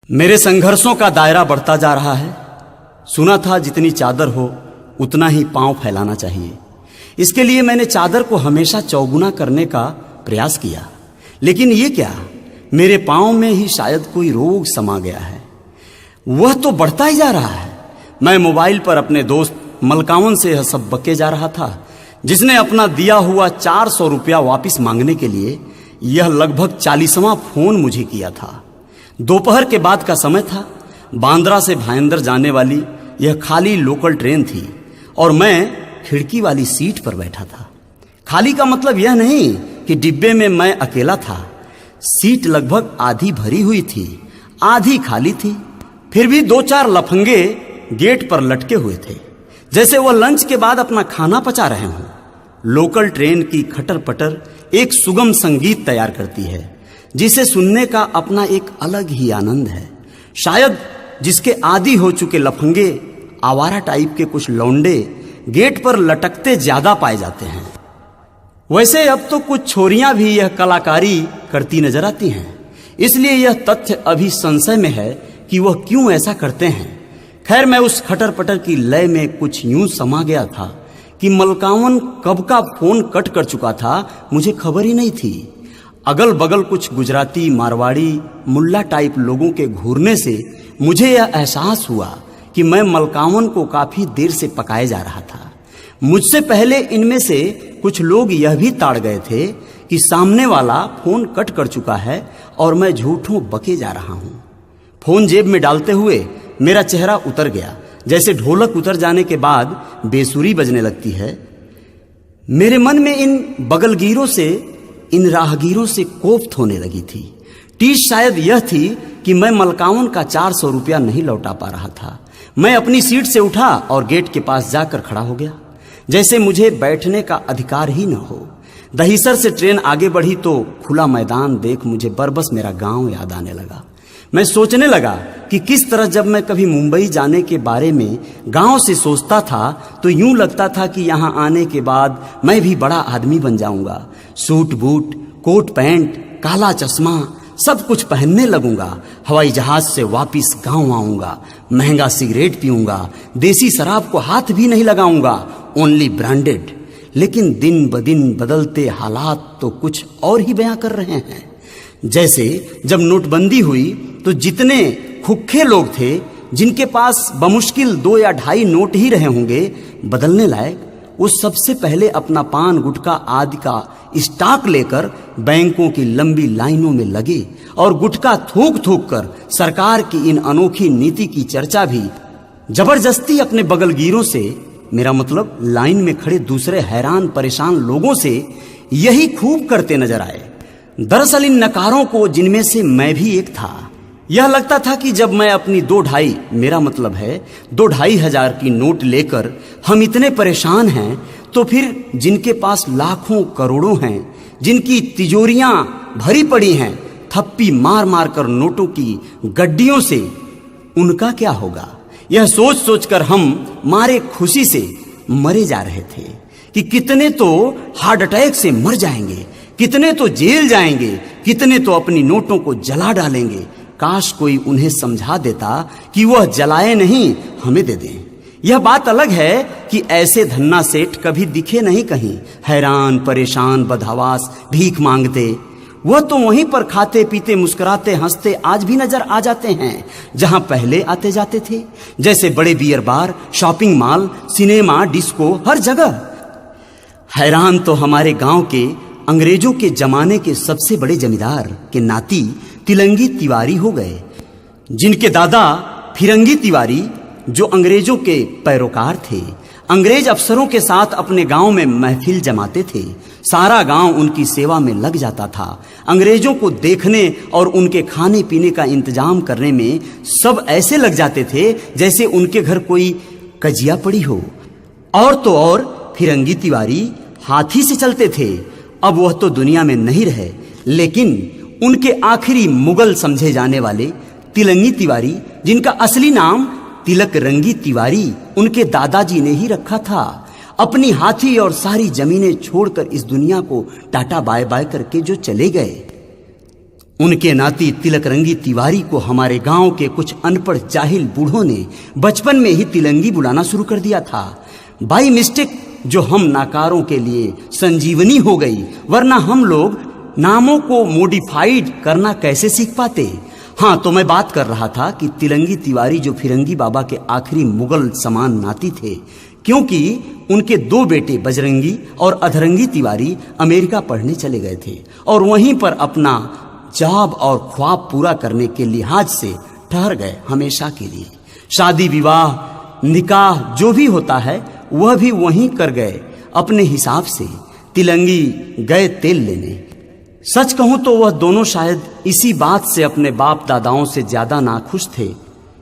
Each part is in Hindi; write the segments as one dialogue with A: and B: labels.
A: मेरे संघर्षों का दायरा बढ़ता जा रहा है। सुना था जितनी चादर हो उतना ही पांव फैलाना चाहिए। इसके लिए मैंने चादर को हमेशा चौगुना करने का प्रयास किया, लेकिन ये क्या, मेरे पांव में ही शायद कोई रोग समा गया है। वह तो बढ़ता ही जा रहा है। मैं मोबाइल पर अपने दोस्त मलकावन से यह सब बके जा रहा था, जिसने अपना दिया हुआ 400 रुपया वापिस मांगने के लिए यह लगभग 40वां फोन मुझे किया था। दोपहर के बाद का समय था। बांद्रा से भाईंदर जाने वाली यह खाली लोकल ट्रेन थी और मैं खिड़की वाली सीट पर बैठा था। खाली का मतलब यह नहीं कि डिब्बे में मैं अकेला था। सीट लगभग आधी भरी हुई थी, आधी खाली थी। फिर भी 2-4 लफंगे गेट पर लटके हुए थे, जैसे वह लंच के बाद अपना खाना पचा रहे हों। लोकल ट्रेन की खटर पटर एक सुगम संगीत तैयार करती है, जिसे सुनने का अपना एक अलग ही आनंद है। शायद जिसके आदी हो चुके लफंगे, आवारा टाइप के कुछ लौंडे गेट पर लटकते ज्यादा पाए जाते हैं। वैसे अब तो कुछ छोरियां भी यह कलाकारी करती नजर आती हैं, इसलिए यह तथ्य अभी संशय में है कि वह क्यों ऐसा करते हैं। खैर, मैं उस खटर पटर की लय में कुछ यूं समा गया था कि मलकावन कब का फोन कट कर चुका था मुझे खबर ही नहीं थी। अगल बगल कुछ गुजराती, मारवाड़ी, मुल्ला टाइप लोगों के घूरने से मुझे यह एहसास हुआ कि मैं मलकावन को काफी देर से पकाए जा रहा था। मुझसे पहले इनमें से कुछ लोग यह भी ताड़ गए थे कि सामने वाला फोन कट कर चुका है और मैं झूठों बके जा रहा हूं। फोन जेब में डालते हुए मेरा चेहरा उतर गया, जैसे ढोलक उतर जाने के बाद बेसुरी बजने लगती है। मेरे मन में इन बगलगीरों से, इन राहगीरों से कोफ्त होने लगी थी। टीस शायद यह थी कि मैं मलकावन का 400 रुपया नहीं लौटा पा रहा था। मैं अपनी सीट से उठा और गेट के पास जाकर खड़ा हो गया, जैसे मुझे बैठने का अधिकार ही न हो। दहीसर से ट्रेन आगे बढ़ी तो खुला मैदान देख मुझे बरबस मेरा गांव याद आने लगा। मैं सोचने लगा कि किस तरह जब मैं कभी मुंबई जाने के बारे में गांव से सोचता था तो यूं लगता था कि यहां आने के बाद मैं भी बड़ा आदमी बन जाऊंगा। सूट बूट, कोट पैंट, काला चश्मा सब कुछ पहनने लगूंगा। हवाई जहाज से वापिस गांव आऊंगा। महंगा सिगरेट पीऊंगा। देसी शराब को हाथ भी नहीं लगाऊंगा, ओनली ब्रांडेड। लेकिन दिन ब दिन बदलते हालात तो कुछ और ही बयां कर रहे हैं। जैसे जब नोटबंदी हुई तो जितने खुखे लोग थे, जिनके पास बमुश्किल 2 या 2.5 नोट ही रहे होंगे बदलने लायक, वो सबसे पहले अपना पान गुटखा आदि का स्टॉक लेकर बैंकों की लंबी लाइनों में लगे और गुटखा थूक थूक कर सरकार की इन अनोखी नीति की चर्चा भी जबरदस्ती अपने बगलगीरों से, मेरा मतलब लाइन में खड़े दूसरे हैरान परेशान लोगों से, यही खूब करते नजर आए। दरअसल इन नकारों को, जिनमें से मैं भी एक था, यह लगता था कि जब मैं अपनी 2-2.5, मेरा मतलब है 2-2.5 हजार की नोट लेकर हम इतने परेशान हैं, तो फिर जिनके पास लाखों करोड़ों हैं, जिनकी तिजोरियां भरी पड़ी हैं थप्पी मार मार कर नोटों की गड्डियों से, उनका क्या होगा। यह सोच सोच कर हम मारे खुशी से मरे जा रहे थे कि कितने तो हार्ट अटैक से मर जाएंगे, कितने तो जेल जाएंगे, कितने तो अपनी नोटों को जला डालेंगे। काश कोई उन्हें समझा देता कि वह जलाए नहीं, हमें दे दें। यह बात अलग है कि ऐसे धन्ना सेठ कभी दिखे नहीं कहीं, हैरान परेशान बदहवास भीख मांगते। वह तो वहीं पर खाते पीते मुस्कुराते हंसते आज भी नजर आ जाते हैं, जहां पहले आते जाते थे, जैसे बड़े beer bar, shopping mall, cinema, disco, हर जगह। हैरान तो हमारे गांव के अंग्रेजों के जमाने के सबसे बड़े जमींदार के नाती तिलंगी तिवारी हो गए, जिनके दादा फिरंगी तिवारी, जो अंग्रेजों के पैरोकार थे, अंग्रेज अफसरों के साथ अपने गांव में महफिल जमाते थे। सारा गांव उनकी सेवा में लग जाता था। अंग्रेजों को देखने और उनके खाने पीने का इंतजाम करने में सब ऐसे लग जाते थे जैसे उनके घर कोई कजिया पड़ी हो। और तो और फिरंगी तिवारी हाथी से चलते थे। अब वह तो दुनिया में नहीं रहे, लेकिन उनके आखिरी मुगल समझे जाने वाले तिलंगी तिवारी, जिनका असली नाम तिलक रंगी तिवारी उनके दादाजी ने ही रखा था, अपनी हाथी और सारी जमीनें छोड़कर इस दुनिया को टाटा बाय बाय करके जो चले गए, उनके नाती तिलकरंगी तिवारी को हमारे गांव के कुछ अनपढ़ जाहिल बूढ़ों ने बचपन में ही तिलंगी बुलाना शुरू कर दिया था। बाई मिस्टेक जो हम नाकारों के लिए संजीवनी हो गई, वरना हम लोग नामों को मॉडिफाइड करना कैसे सीख पाते। हाँ, तो मैं बात कर रहा था कि तिलंगी तिवारी जो फिरंगी बाबा के आखिरी मुगल समान नाती थे, क्योंकि उनके 2 बेटे बजरंगी और अधरंगी तिवारी अमेरिका पढ़ने चले गए थे और वहीं पर अपना जॉब और ख्वाब पूरा करने के लिहाज से ठहर गए हमेशा के लिए। शादी विवाह निकाह जो भी होता है वह भी वहीं कर गए अपने हिसाब से। तिलंगी गए तेल लेने। सच कहूं तो वह दोनों शायद इसी बात से अपने बाप दादाओं से ज्यादा नाखुश थे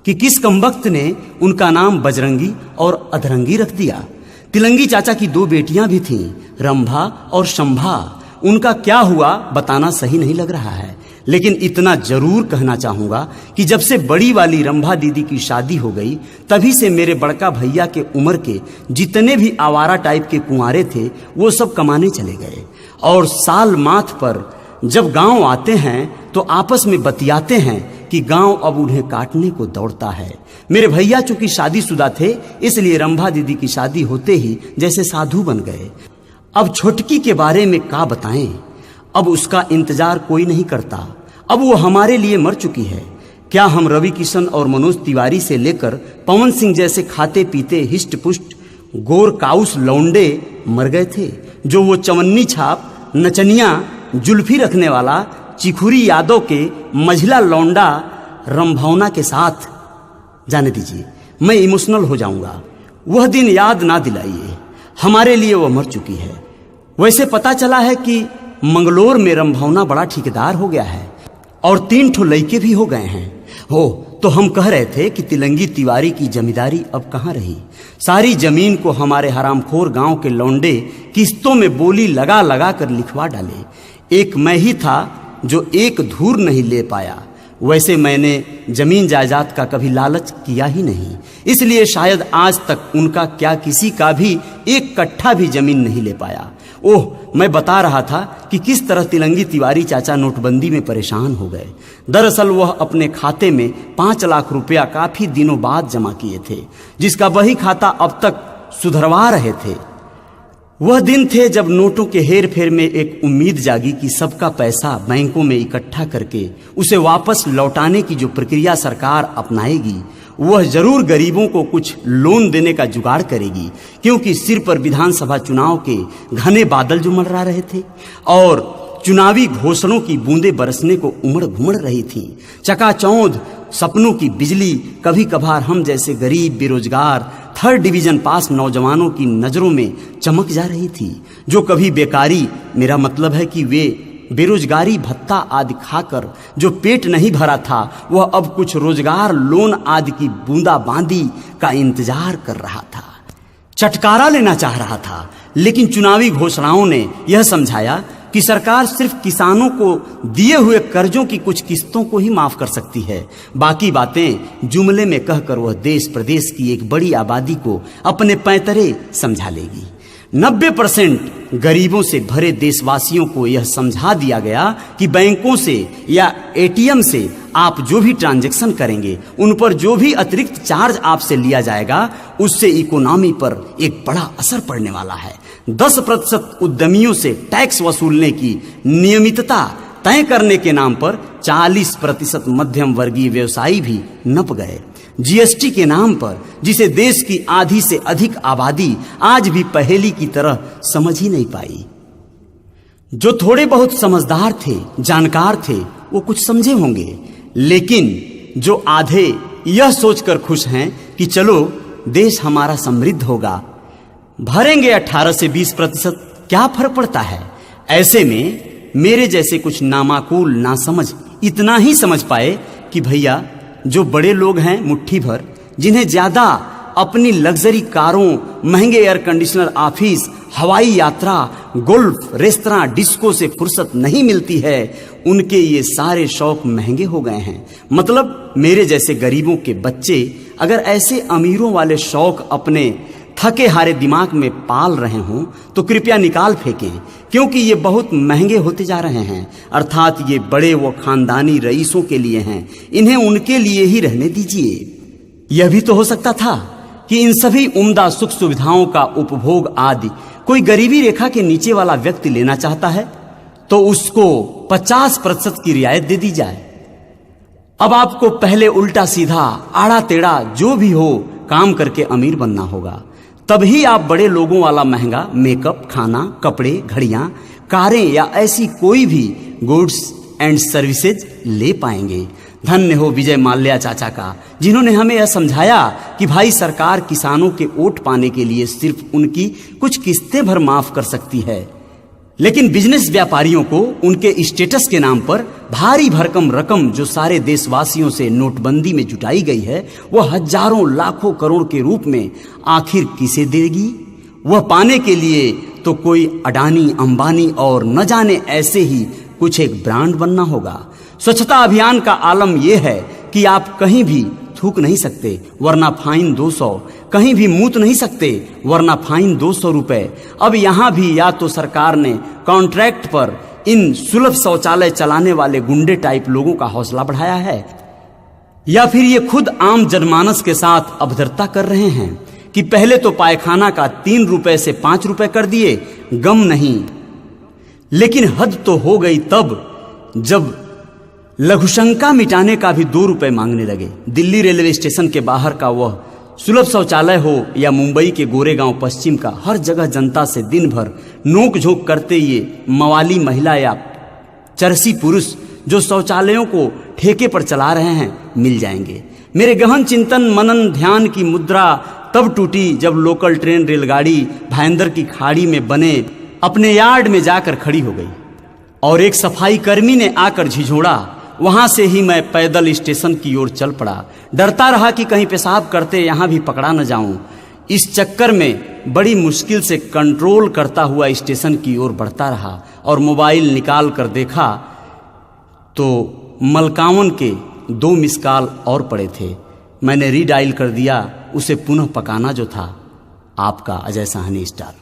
A: कि किस कमबख्त ने उनका नाम बजरंगी और अधरंगी रख दिया। तिलंगी चाचा की 2 बेटियां भी थीं, रंभा और शंभा। उनका क्या हुआ बताना सही नहीं लग रहा है, लेकिन इतना जरूर कहना चाहूंगा कि जब से बड़ी वाली रंभा दीदी की शादी हो गई, तभी से मेरे बड़का भैया के उम्र के जितने भी आवारा टाइप के कुंवारे थे वो सब कमाने चले गए। और साल माथ पर जब गांव आते हैं तो आपस में बतियाते हैं कि गांव अब उन्हें काटने को दौड़ता है। मेरे भैया चूंकि शादीशुदा थे, इसलिए रंभा दीदी की शादी होते ही जैसे साधु बन गए। अब छोटकी के बारे में क्या बताएं, अब उसका इंतजार कोई नहीं करता। अब वो हमारे लिए मर चुकी है। क्या हम रवि किशन और मनोज तिवारी से लेकर पवन सिंह जैसे खाते पीते हिष्ट पुष्ट गोर काउस लौंडे मर गए थे, जो वो चवन्नी छाप नचनिया जुल्फी रखने वाला चिखुरी यादव के मझिला लौंडा रंभौना के साथ? जाने दीजिए, मैं इमोशनल हो जाऊंगा। वह दिन याद ना दिलाइए, हमारे लिए वह मर चुकी है। वैसे पता चला है कि मंगलोर में रंभौना बड़ा ठेकेदार हो गया है और 3 ठो लड़के भी हो गए हैं। हो तो हम कह रहे थे कि तिलंगी तिवारी की जमींदारी अब कहाँ रही। सारी जमीन को हमारे हरामखोर गांव के लौंडे किस्तों में बोली लगा लगा कर लिखवा डाले। एक मैं ही था जो एक धूर नहीं ले पाया। वैसे मैंने जमीन जायदाद का कभी लालच किया ही नहीं, इसलिए शायद आज तक उनका क्या किसी का भी 1 कट्ठा भी जमीन नहीं ले पाया। ओह, मैं बता रहा था कि किस तरह तिलंगी तिवारी चाचा नोटबंदी में परेशान हो गए। दरअसल वह अपने खाते में 5 लाख रुपया काफी दिनों बाद जमा किए थे, जिसका वही खाता अब तक सुधरवा रहे थे। वह दिन थे जब नोटों के हेर फेर में एक उम्मीद जागी कि सबका पैसा बैंकों में इकट्ठा करके उसे वापस लौटाने की जो प्रक्रिया सरकार अपनाएगी, वह जरूर गरीबों को कुछ लोन देने का जुगाड़ करेगी, क्योंकि सिर पर विधानसभा चुनाव के घने बादल जो मंडरा रहे थे और चुनावी घोषणाओं की बूंदें बरसने को उमड़ घुमड़ रही थी। चकाचौंध सपनों की बिजली कभी कभार हम जैसे गरीब बेरोजगार 3rd डिवीजन पास नौजवानों की नजरों में चमक जा रही थी, जो कभी बेकारी, मेरा मतलब है कि वे बेरोजगारी भत्ता आदि खाकर जो पेट नहीं भरा था, वह अब कुछ रोजगार लोन आदि की बूंदाबांदी का इंतजार कर रहा था। चटकारा लेना चाह रहा था, लेकिन चुनावी घोषणाओं ने यह समझाया कि सरकार सिर्फ किसानों को दिए हुए कर्जों की कुछ किस्तों को ही माफ कर सकती है। बाकी बातें जुमले में कहकर वह देश प्रदेश की एक बड़ी आबादी को अपने पैंतरे समझा लेगी। 90% गरीबों से भरे देशवासियों को यह समझा दिया गया कि बैंकों से या एटीएम से आप जो भी ट्रांजैक्शन करेंगे, उन पर जो भी अतिरिक्त चार्ज आपसे लिया जाएगा, उससे इकोनॉमी पर एक बड़ा असर पड़ने वाला है। 10% उद्यमियों से टैक्स वसूलने की नियमितता तय करने के नाम पर 40% मध्यम वर्गीय व्यवसायी भी नप गए। जीएसटी के नाम पर, जिसे देश की आधी से अधिक आबादी आज भी पहेली की तरह समझ ही नहीं पाई। जो थोड़े बहुत समझदार थे, जानकार थे, वो कुछ समझे होंगे, लेकिन जो आधे यह सोचकर खुश हैं कि चलो देश हमारा समृद्ध होगा, भरेंगे 18 से 20%, क्या फर्क पड़ता है। ऐसे में मेरे जैसे कुछ नामाकूल नासमझ इतना ही समझ पाए कि भैया जो बड़े लोग हैं मुट्ठी भर, जिन्हें ज्यादा अपनी लग्जरी कारों, महंगे एयर कंडीशनर ऑफिस, हवाई यात्रा, गोल्फ, रेस्तरां, डिस्को से फुर्सत नहीं मिलती है, उनके ये सारे शौक महंगे हो गए हैं। मतलब मेरे जैसे गरीबों के बच्चे अगर ऐसे अमीरों वाले शौक अपने थके हारे दिमाग में पाल रहे हों तो कृपया निकाल फेंकें, क्योंकि ये बहुत महंगे होते जा रहे हैं। अर्थात ये बड़े व खानदानी रईसों के लिए हैं, इन्हें उनके लिए ही रहने दीजिए। यह भी तो हो सकता था कि इन सभी उम्दा सुख सुविधाओं का उपभोग आदि कोई गरीबी रेखा के नीचे वाला व्यक्ति लेना चाहता है तो उसको 50% की रियायत दे दी जाए। अब आपको पहले उल्टा सीधा आड़ा टेढ़ा जो भी हो काम करके अमीर बनना होगा, तभी आप बड़े लोगों वाला महंगा मेकअप, खाना, कपड़े, घड़ियां, कारें या ऐसी कोई भी गुड्स एंड सर्विसेज ले पाएंगे। धन्य हो विजय माल्या चाचा का, जिन्होंने हमें यह समझाया कि भाई सरकार किसानों के वोट पाने के लिए सिर्फ उनकी कुछ किस्तें भर माफ कर सकती है, लेकिन बिजनेस व्यापारियों को उनके स्टेटस के नाम पर भारी भरकम रकम जो सारे देशवासियों से नोटबंदी में जुटाई गई है, वह हजारों लाखों करोड़ के रूप में आखिर किसे देगी? वह पाने के लिए तो कोई अडानी, अंबानी और न जाने ऐसे ही कुछ एक ब्रांड बनना होगा। स्वच्छता अभियान का आलम यह है कि आप कहीं भी थूक नहीं सकते वरना फाइन 200, कहीं भी मूत नहीं सकते वरना फाइन 200 रुपए। अब यहां भी या तो सरकार ने कॉन्ट्रैक्ट पर इन सुलभ शौचालय चलाने वाले गुंडे टाइप लोगों का हौसला बढ़ाया है, या फिर ये खुद आम जनमानस के साथ अभद्रता कर रहे हैं कि पहले तो पायखाना का 3 रुपए से 5 रुपए कर दिए, गम नहीं, लेकिन हद तो हो गई तब जब लघुशंका मिटाने का भी 2 रुपए मांगने लगे। दिल्ली रेलवे स्टेशन के बाहर का वह सुलभ शौचालय हो या मुंबई के गोरेगांव पश्चिम का, हर जगह जनता से दिन भर नोक झोंक करते ये मवाली महिला या चरसी पुरुष जो शौचालयों को ठेके पर चला रहे हैं मिल जाएंगे। मेरे गहन चिंतन मनन ध्यान की मुद्रा तब टूटी जब लोकल ट्रेन रेलगाड़ी भायंदर की खाड़ी में बने अपने यार्ड में जाकर खड़ी हो गई और एक सफाई कर्मी ने आकर झिझोड़ा। वहां से ही मैं पैदल स्टेशन की ओर चल पड़ा। डरता रहा कि कहीं पेशाब करते यहां भी पकड़ा न जाऊं। इस चक्कर में बड़ी मुश्किल से कंट्रोल करता हुआ स्टेशन की ओर बढ़ता रहा और मोबाइल निकाल कर देखा तो मलकावन के 2 मिस कॉल और पड़े थे। मैंने रीडायल कर दिया, उसे पुनः पकाना जो था। आपका अजय साहनी स्टार।